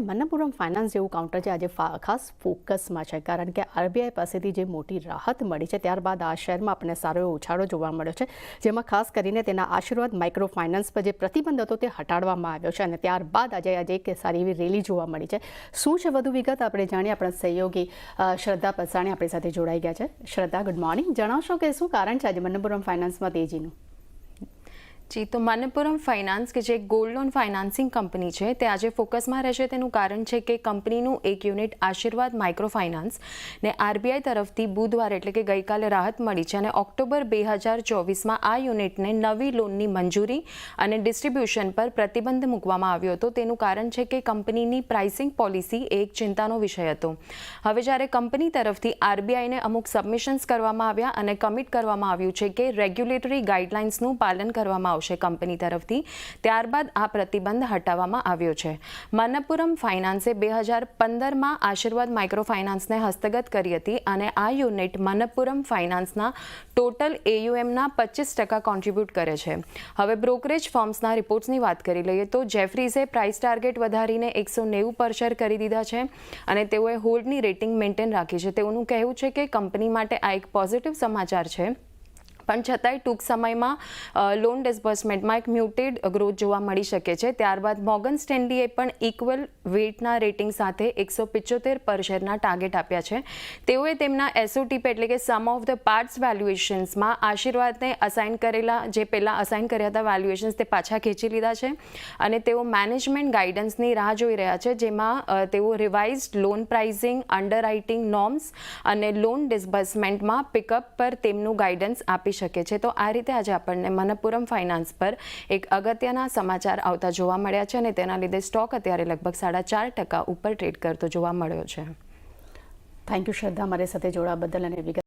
મન્નપુરમ finance જેવું counter છે આજે ખાસ ફોકસમાં છે, કારણ કે આરબીઆઈ પાસેથી જે મોટી રાહત મળી છે ત્યારબાદ આ શેરમાં આપણને સારો એવો ઉછાળો જોવા મળ્યો છે, જેમાં ખાસ કરીને તેના આશીર્વાદ માઇક્રો ફાઇનાન્સ પર જે પ્રતિબંધ હતો તે હટાડવામાં આવ્યો છે અને ત્યારબાદ આજે એક સારી એવી રેલી જોવા મળી છે. શું છે વધુ વિગત આપણે જાણીએ. આપણા સહયોગી શ્રદ્ધા પસાણી આપણી સાથે જોડાઈ ગયા છે. શ્રદ્ધા, ગુડ મોર્નિંગ. જણાવશો કે શું કારણ છે આજે મન્નપુરમ ફાઇનાન્સમાં તેજીનું? જી, તો મન્નપુરમ ફાઇનાન્સ કે જે ગોલ્ડ લોન ફાઇનાન્સિંગ કંપની છે તે આજે ફોકસમાં રહેશે. તેનું કારણ છે કે કંપનીનું એક યુનિટ આશીર્વાદ માઇક્રો ફાઇનાન્સ ને આરબીઆઈ તરફથી બુધવારે એટલે કે ગઈકાલે રાહત મળી છે અને ઓક્ટોબર 2024માં આ યુનિટને નવી લોનની મંજૂરી અને ડિસ્ટ્રીબ્યુશન પર પ્રતિબંધ મૂકવામાં આવ્યો હતો. તેનું કારણ છે કે કંપનીની પ્રાઇસિંગ પોલિસી એક ચિંતાનો વિષય હતો. હવે જ્યારે કંપની તરફથી આરબીઆઈને અમુક સબમિશન્સ કરવામાં આવ્યા અને કમિટ કરવામાં આવ્યું છે કે રેગ્યુલેટરી ગાઈડલાઇન્સનું પાલન કરવામાં આવશે કંપની તરફથી, ત્યારબાદ આ પ્રતિબંધ હટાવવામાં આવ્યો છે. મન્નપુરમ ફાઇનાન્સે 2015માં આશીર્વાદ માઇક્રો ફાઇનાન્સને હસ્તગત કરી હતી અને આ યુનિટ મન્નપુરમ ફાઇનાન્સના ટોટલ એયુએમના 25% કોન્ટ્રીબ્યુટ કરે છે. હવે બ્રોકરેજ ફર્મ્સના રિપોર્ટ્સની વાત કરી લઈએ તો જેફરીઝે પ્રાઇસ ટાર્ગેટ વધારીને 190 પર શેર કરી દીધા છે અને તેઓએ હોલ્ડની રેટિંગ મેન્ટેન રાખી છે. તેઓનું કહેવું છે કે કંપની માટે આ એક પોઝિટિવ સમાચાર છે, પણ છતાંય ટૂંક સમયમાં લોન ડિસ્બર્સમેન્ટમાં એક મ્યુટેડ ગ્રોથ જોવા મળી શકે છે. ત્યારબાદ મોર્ગન સ્ટેનલીએ પણ ઇક્વલ વેટના રેટિંગ સાથે 175 પર શેરના ટાર્ગેટ આપ્યા છે. તેઓએ તેમના એસઓટીપી એટલે કે સમ ઓફ ધ પાર્ટ્સ વેલ્યુએશન્સમાં આશીર્વાદને અસાઇન કરેલા જે પહેલાં અસાઇન કર્યા હતા વેલ્યુએશન્સ તે પાછા ખેંચી લીધા છે અને તેઓ મેનેજમેન્ટ ગાઈડન્સની રાહ જોઈ રહ્યા છે, જેમાં તેઓ રિવાઇઝડ લોન પ્રાઇઝિંગ, અંડરરાઇટિંગ નોર્મ્સ અને લોન ડિસ્બર્સમેન્ટમાં પિકઅપ પર તેમનું ગાઈડન્સ આપી શકે છે. તો આ રીતે આજે આપણને મન્નપુરમ ફાઇનાન્સ પર એક અગત્યના સમાચાર આવતા જોવા મળ્યા છે અને તેના લીધે સ્ટોક અત્યારે લગભગ 4.5% ઉપર ટ્રેડ કરતો જોવા મળ્યો છે. થેન્ક યુ શ્રદ્ધા, મારી સાથે જોડાવા બદલ અને વિગત